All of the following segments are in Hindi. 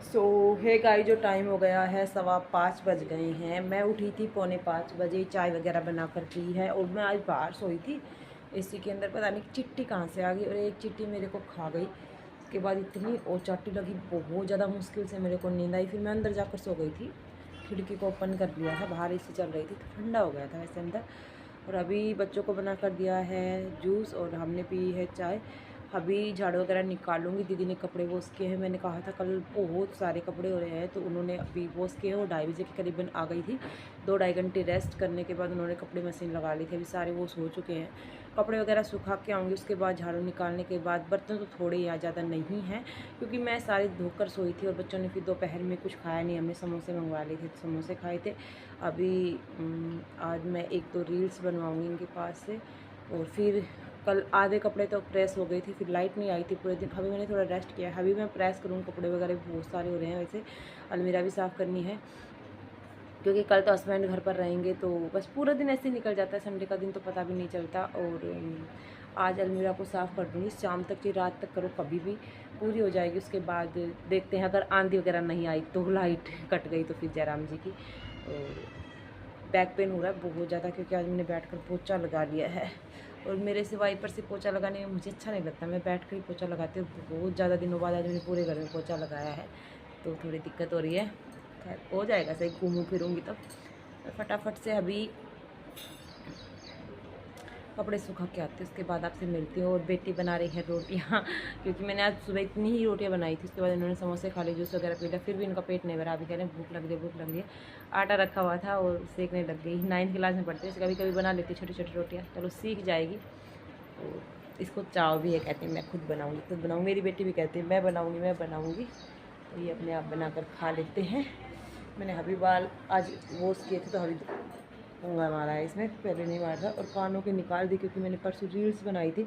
सो है गाइस, जो टाइम हो गया है 5:15 बज गए हैं। मैं उठी थी 4:45 बजे, चाय वगैरह बनाकर पी है। और मैं आज बाहर सोई थी एसी के अंदर, पता नहीं चिट्टी कहाँ से आ गई और एक चिट्टी मेरे को खा गई। उसके बाद इतनी और चाटी लगी, बहुत ज़्यादा मुश्किल से मेरे को नींद आई। फिर मैं अंदर जाकर सो गई थी, खिड़की को ओपन कर लिया था, बाहर एसी चल रही थी तो ठंडा हो गया था वैसे अंदर। और अभी बच्चों को बना कर दिया है जूस और हमने पी है चाय। अभी झाड़ू वगैरह निकालूंगी। दीदी ने कपड़े वॉश किए हैं, मैंने कहा था कल बहुत सारे कपड़े हो रहे हैं तो उन्होंने अभी वॉश किए हैं। वो 2:30 बजे के करीबन आ गई थी। 2-2.5 घंटे रेस्ट करने के बाद उन्होंने कपड़े मशीन लगा ली थी। अभी सारे वॉश हो चुके हैं। कपड़े वगैरह सुखा के आऊँगी, उसके बाद झाड़ू निकालने के बाद। बर्तन तो थोड़े या ज़्यादा नहीं हैं क्योंकि मैं सारी धोकर सोई थी और बच्चों ने फिर दोपहर में कुछ खाया नहीं। हमने समोसे मंगवा लिए थे तो समोसे खाए थे। अभी आज मैं 1-2 रील्स बनवाऊँगी इनके पास से। और फिर कल आधे कपड़े तो प्रेस हो गई थी, फिर लाइट नहीं आई थी पूरे दिन। अभी मैंने थोड़ा रेस्ट किया है, अभी मैं प्रेस करूँ। कपड़े वगैरह भी बहुत सारे हो रहे हैं। वैसे अलमीरा भी साफ़ करनी है क्योंकि कल तो हस्बैंड घर पर रहेंगे तो बस पूरा दिन ऐसे ही निकल जाता है। संडे का दिन तो पता भी नहीं चलता। और आज अलमीरा को साफ़ कर दूँगी, शाम तक की रात तक करो, कभी भी पूरी हो जाएगी। उसके बाद देखते हैं, अगर आंधी वगैरह नहीं आई तो लाइट कट गई तो फिर जयराम जी की। और बैक पेन हो रहा है बहुत ज़्यादा क्योंकि आज मैंने बैठकर पोछा लगा लिया है। और मेरे से वाइपर से पोछा लगाने में मुझे अच्छा नहीं लगता, मैं बैठ कर ही पोछा लगाती हूँ। बहुत ज़्यादा दिनों बाद आज मैंने पूरे घर में पोछा लगाया है तो थोड़ी दिक्कत हो रही है। खैर हो जाएगा सही, घूमूँ फिरूँगी तब। फटाफट से अभी कपड़े सुखा के आती हूँ, उसके बाद आपसे मिलती हूँ। और बेटी बना रही है रोटियाँ क्योंकि मैंने आज सुबह इतनी ही रोटियाँ बनाई थी। उसके बाद इन्होंने समोसे खा लिए, जूस वगैरह पी लिया, फिर भी इनका पेट नहीं भरा। अभी कह रहे हैं भूख लग रही है, भूख लग रही है। आटा रखा हुआ था और सेकने लग गई। 9th क्लास में पढ़ती है, कभी कभी बना लेती छोटी छोटी रोटियाँ, चलो सीख जाएगी। और इसको चाव भी है, कहती है मैं खुद बनाऊँगी, खुद बनाऊँगी। मेरी बेटी भी कहती है मैं बनाऊँगी मैं बनाऊँगी। तो ये अपने आप बनाकर खा लेते हैं। मैंने हबी बाल आज वॉश किए थे तो हबी पंगा मारा है इसमें, पहले नहीं मारा था। और कानों के निकाल दी क्योंकि मैंने परसों रील्स बनाई थी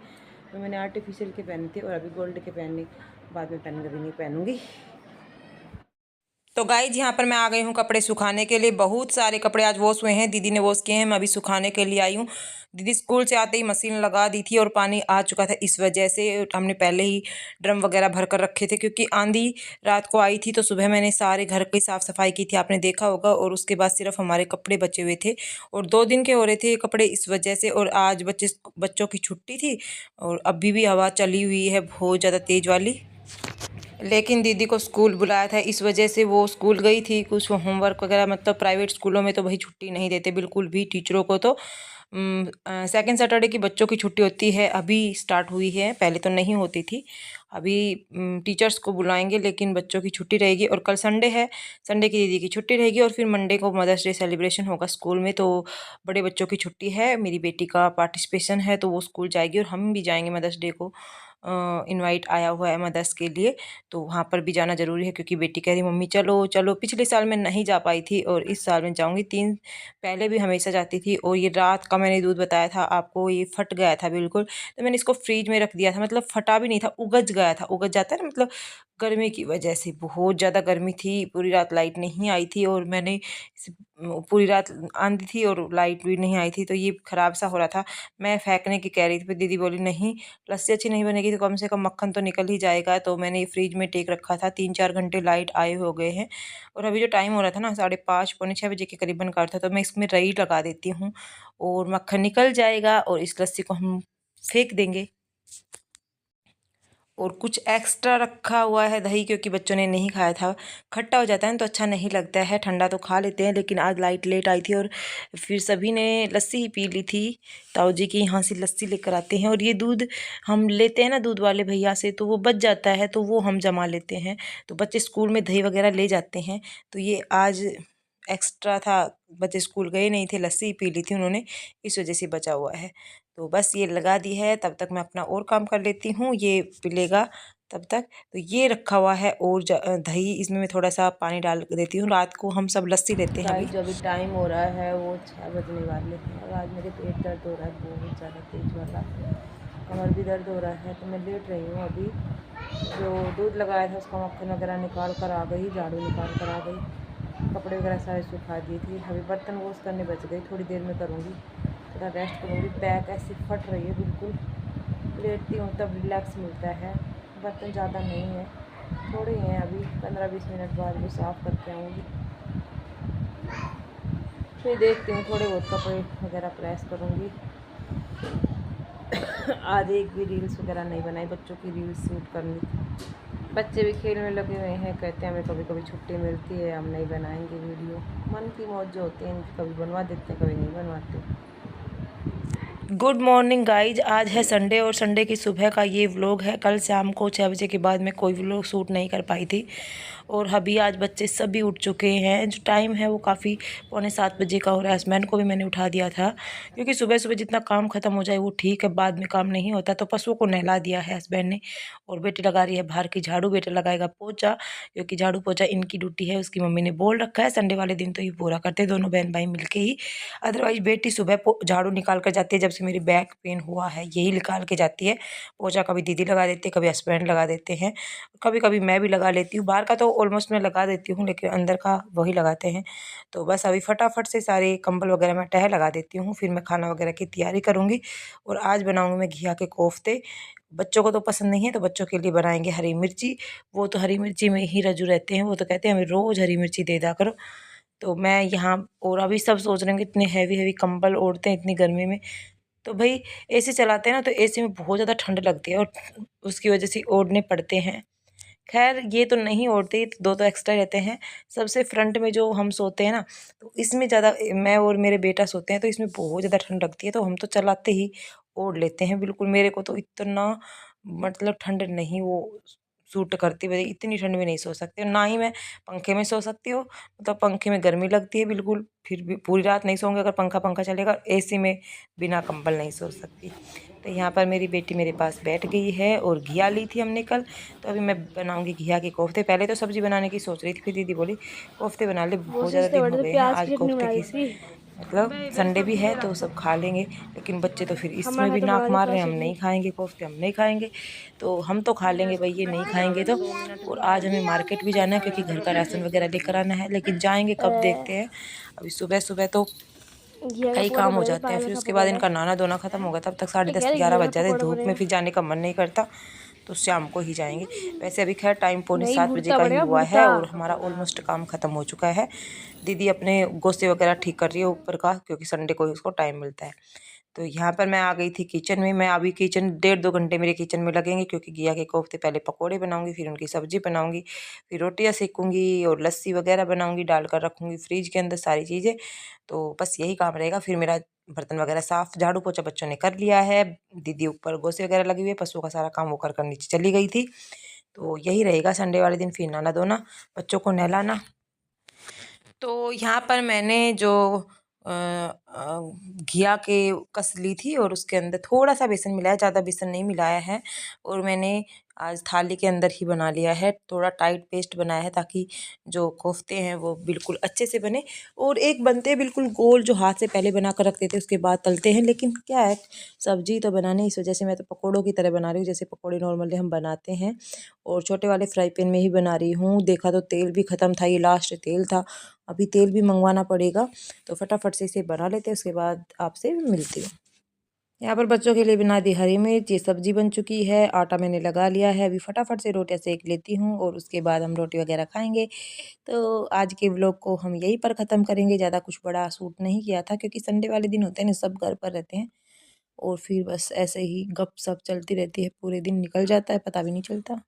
तो मैंने आर्टिफिशियल के पहने थे और अभी गोल्ड के पहनने बाद में पहन कभी नहीं पहनूंगी। तो गाइज यहाँ पर मैं आ गई हूँ कपड़े सुखाने के लिए। बहुत सारे कपड़े आज वॉश हुए हैं, दीदी ने वॉश किए हैं, मैं अभी सुखाने के लिए आई हूँ। दीदी स्कूल से आते ही मशीन लगा दी थी और पानी आ चुका था, इस वजह से हमने पहले ही ड्रम वगैरह भर कर रखे थे क्योंकि आंधी रात को आई थी। तो सुबह मैंने सारे घर की साफ़ सफाई की थी, आपने देखा होगा। और उसके बाद सिर्फ हमारे कपड़े बचे हुए थे और 2 दिन के हो रहे थे ये कपड़े, इस वजह से। और आज बच्चों की छुट्टी थी और अभी भी हवा चली हुई है बहुत ज़्यादा तेज़ वाली। लेकिन दीदी को स्कूल बुलाया था, इस वजह से वो स्कूल गई थी। कुछ होमवर्क वगैरह, मतलब प्राइवेट स्कूलों में तो भाई छुट्टी नहीं देते बिल्कुल भी टीचरों को। तो सेकंड सैटरडे की बच्चों की छुट्टी होती है, अभी स्टार्ट हुई है, पहले तो नहीं होती थी। अभी टीचर्स को बुलाएंगे लेकिन बच्चों की छुट्टी रहेगी। और कल संडे है, संडे की दीदी की छुट्टी रहेगी। और फिर मंडे को मदर्स डे सेलिब्रेशन होगा स्कूल में, तो बड़े बच्चों की छुट्टी है। मेरी बेटी का पार्टिसिपेशन है तो वो स्कूल जाएगी और हम भी जाएंगे। मदर्स डे को इनवाइट आया हुआ है मदर्स के लिए, तो वहाँ पर भी जाना ज़रूरी है क्योंकि बेटी कह रही मम्मी चलो चलो। पिछले साल मैं नहीं जा पाई थी और इस साल मैं जाऊँगी। 3 पहले भी हमेशा जाती थी। और ये रात का मैंने दूध बताया था आपको, ये फट गया था बिल्कुल, तो मैंने इसको फ्रीज में रख दिया था। मतलब फटा भी नहीं था, उगज गया था, उगज जाता है ना, मतलब गर्मी की वजह से। बहुत ज़्यादा गर्मी थी, पूरी रात लाइट नहीं आई थी और मैंने पूरी रात आंधी थी और लाइट भी नहीं आई थी, तो ये ख़राब सा हो रहा था। मैं फेंकने की कह रही थी, फिर दीदी बोली नहीं लस्सी अच्छी नहीं बनेगी तो कम से कम मक्खन तो निकल ही जाएगा। तो मैंने ये फ्रिज में टेक रखा था। 3-4 घंटे लाइट आए हो गए हैं और अभी जो टाइम हो रहा था ना 5:30 पौने 6 बजे के करीबन का था, तो मैं इसमें रई लगा देती हूँ और मक्खन निकल जाएगा और इस लस्सी को हम फेंक देंगे। और कुछ एक्स्ट्रा रखा हुआ है दही, क्योंकि बच्चों ने नहीं खाया था। खट्टा हो जाता है ना तो अच्छा नहीं लगता है, ठंडा तो खा लेते हैं। लेकिन आज लाइट लेट आई थी और फिर सभी ने लस्सी ही पी ली थी। ताऊ जी के यहाँ से लस्सी लेकर आते हैं और ये दूध हम लेते हैं ना दूध वाले भैया से, तो वो बच जाता है तो वो हम जमा लेते हैं। तो बच्चे स्कूल में दही वगैरह ले जाते हैं, तो ये आज एक्स्ट्रा था। बच्चे स्कूल गए नहीं थे, लस्सी पी ली थी उन्होंने, इस वजह से बचा हुआ है। तो बस ये लगा दी है, तब तक मैं अपना और काम कर लेती हूँ, ये पिलेगा तब तक। तो ये रखा हुआ है और दही, इसमें मैं थोड़ा सा पानी डाल देती हूँ। रात को हम सब लस्सी लेते हैं। अभी जो भी टाइम हो रहा है वो 6 बजने वाले हैं और आज मेरे पेट दर्द हो रहा है बहुत ज़्यादा तेज वाला, कमर भी दर्द हो रहा है। तो मैं लेट रही हूँ। अभी जो दूध लगाया था उसका मक्खन वगैरह निकाल कर आ गई, झाड़ू निकाल कर आ गई, कपड़े वगैरह सारे सुखा दिए थे। अभी बर्तन वॉश करने बच गए, थोड़ी देर में करूँगी, थोड़ा रेस्ट करूँगी। बैक ऐसी फट रही है बिल्कुल, लेटती हूँ तब रिलैक्स मिलता है। बर्तन ज़्यादा नहीं है, थोड़े ही हैं अभी 15-20 मिनट बाद वो साफ़ करके आऊँगी। फिर देखती हूँ, थोड़े बहुत कपड़े वगैरह प्रेस करूँगी। आज एक भी रील्स वगैरह नहीं बनाई, बच्चों की रील्स शूट करनी थी। बच्चे भी खेल में लगे हुए हैं, कहते हैं हमें कभी कभी छुट्टी मिलती है, हम नहीं बनाएंगे वीडियो। मन की मौज जो होती है, कभी बनवा देते हैं, कभी नहीं बनवाते। गुड मॉर्निंग गाइज, आज है संडे और संडे की सुबह का ये व्लॉग है। कल शाम को 6 बजे के बाद मैं कोई व्लॉग शूट नहीं कर पाई थी और अभी आज बच्चे सभी उठ चुके हैं। जो टाइम है वो काफ़ी 6:45 बजे का हो रहा है। हस्बैंड को भी मैंने उठा दिया था क्योंकि सुबह सुबह जितना काम ख़त्म हो जाए वो ठीक है, बाद में काम नहीं होता। तो पशुओं को नहला दिया है हस्बैंड ने और बेटी लगा रही है बाहर की झाड़ू, बेटा लगाएगा पोछा क्योंकि झाड़ू पोछा इनकी ड्यूटी है। उसकी मम्मी ने बोल रखा है संडे वाले दिन तो ये पूरा करते दोनों बहन भाई मिलके ही। अदरवाइज बेटी सुबह झाड़ू निकाल कर जाती है, जब से मेरी बैक पेन हुआ है यही निकाल के जाती है। पोछा कभी दीदी लगा देती है, कभी हस्बैंड लगा देते हैं, कभी कभी मैं भी लगा लेती हूँ। बाहर का तो ऑलमोस्ट मैं लगा देती हूँ, लेकिन अंदर का वही लगाते हैं। तो बस अभी फटाफट से सारे कंबल वगैरह मैं तह लगा देती हूँ, फिर मैं खाना वगैरह की तैयारी करूँगी। और आज बनाऊँगी मैं घिया के कोफ्ते। बच्चों को तो पसंद नहीं है, तो बच्चों के लिए बनाएंगे हरी मिर्ची। वो तो हरी मिर्ची में ही रजू रहते हैं, वो तो कहते हैं हमें रोज़ हरी मिर्ची दे दिया करो। तो मैं यहाँ, और अभी सब सोच रहे हैं कि इतने हैवी हैवी कंबल ओढ़ते हैं इतनी गर्मी में, तो भाई एसी चलाते हैं ना, तो एसी में बहुत ज़्यादा ठंड लगती है और उसकी वजह से ओढ़ने पड़ते हैं। खैर ये तो नहीं ओढ़ते, दो तो एक्स्ट्रा रहते हैं। सबसे फ्रंट में जो हम सोते हैं ना, तो इसमें ज़्यादा मैं और मेरे बेटा सोते हैं, तो इसमें बहुत ज़्यादा ठंड लगती है, तो हम तो चलाते ही ओढ़ लेते हैं बिल्कुल। मेरे को तो इतना मतलब ठंड नहीं वो सूट करती, भाई इतनी ठंड में नहीं सो सकती, और ना ही मैं पंखे में सो सकती हूँ। मतलब पंखे में गर्मी लगती है बिल्कुल, फिर भी पूरी रात नहीं सोऊंगी अगर पंखा चलेगा। एसी में बिना कंबल नहीं सो सकती। तो यहाँ पर मेरी बेटी मेरे पास बैठ गई है और घिया ली थी हमने कल, तो अभी मैं बनाऊंगी घिया के कोफ्ते। पहले तो सब्जी बनाने की सोच रही थी, फिर दीदी बोली कोफ्ते बना ले, बहुत ज़्यादा दिन हो गए हैं। आज कोफ्ते की मतलब संडे भी है तो सब खा लेंगे, लेकिन बच्चे तो फिर इसमें भी नाक मार रहे हैं, हम नहीं खाएंगे कोफ्ते, हम नहीं खाएंगे। तो हम तो खा लेंगे भाई, ये नहीं खाएंगे तो। और आज हमें मार्केट भी जाना है क्योंकि घर का राशन वगैरह लेकर आना है, लेकिन जाएंगे कब देखते हैं। अभी सुबह सुबह तो कई काम हो जाते हैं, फिर उसके बाद इनका नहाना धोना खत्म होगा, तब तक 10:30-11 बज जाते हैं। धूप में फिर जाने का मन नहीं करता, तो शाम को ही जाएंगे। वैसे अभी खैर टाइम 6:45 बजे का ही हुआ है और हमारा ऑलमोस्ट काम खत्म हो चुका है। दीदी अपने गोश्ते वगैरह ठीक कर रही है ऊपर का, क्योंकि संडे को ही उसको टाइम मिलता है। तो यहाँ पर मैं आ गई थी किचन में। मैं अभी किचन 1.5-2 घंटे मेरे किचन में लगेंगे, क्योंकि घिया के कोफ्ते पहले पकोड़े बनाऊंगी, फिर उनकी सब्जी बनाऊंगी, फिर रोटियां सेकूंगी और लस्सी वगैरह बनाऊंगी, डालकर रखूंगी फ्रिज के अंदर सारी चीज़ें। तो बस यही काम रहेगा। फिर मेरा बर्तन वगैरह साफ़, झाड़ू पोछा बच्चों ने कर लिया है। दीदी ऊपर गोसे वगैरह लगी हुई है, पशुओं का सारा काम वो कर नीचे चली गई थी। तो यही रहेगा संडे वाले दिन, फिर नहाना धोना, बच्चों को नहलाना। तो यहाँ पर मैंने जो घिया के कस ली थी और उसके अंदर थोड़ा सा बेसन मिलाया, ज़्यादा बेसन नहीं मिलाया है। और मैंने आज थाली के अंदर ही बना लिया है, थोड़ा टाइट पेस्ट बनाया है ताकि जो कोफ्ते हैं वो बिल्कुल अच्छे से बने। और एक बनते हैं बिल्कुल गोल, जो हाथ से पहले बना कर रख देते हैं उसके बाद तलते हैं, लेकिन क्या है सब्जी तो बनाने, इस वजह से मैं तो पकौड़ों की तरह बना रही हूँ, जैसे पकौड़े नॉर्मली हम बनाते हैं। और छोटे वाले फ्राई पैन में ही बना रही हूँ। देखा तो तेल भी ख़त्म था, ये लास्ट तेल था, अभी तेल भी मंगवाना पड़ेगा। तो फटाफट से इसे बना लेते हैं, उसके बाद आपसे मिलती हूँ। यहाँ पर बच्चों के लिए बना दी हरी मिर्च, ये सब्जी बन चुकी है, आटा मैंने लगा लिया है। अभी फटाफट से रोटियां सेक लेती हूँ और उसके बाद हम रोटी वगैरह खाएंगे। तो आज के व्लॉग को हम यहीं पर ख़त्म करेंगे। ज़्यादा कुछ बड़ा शूट नहीं किया था, क्योंकि संडे वाले दिन होते हैं ना, सब घर पर रहते हैं और फिर बस ऐसे ही गप सप चलती रहती है, पूरे दिन निकल जाता है, पता भी नहीं चलता।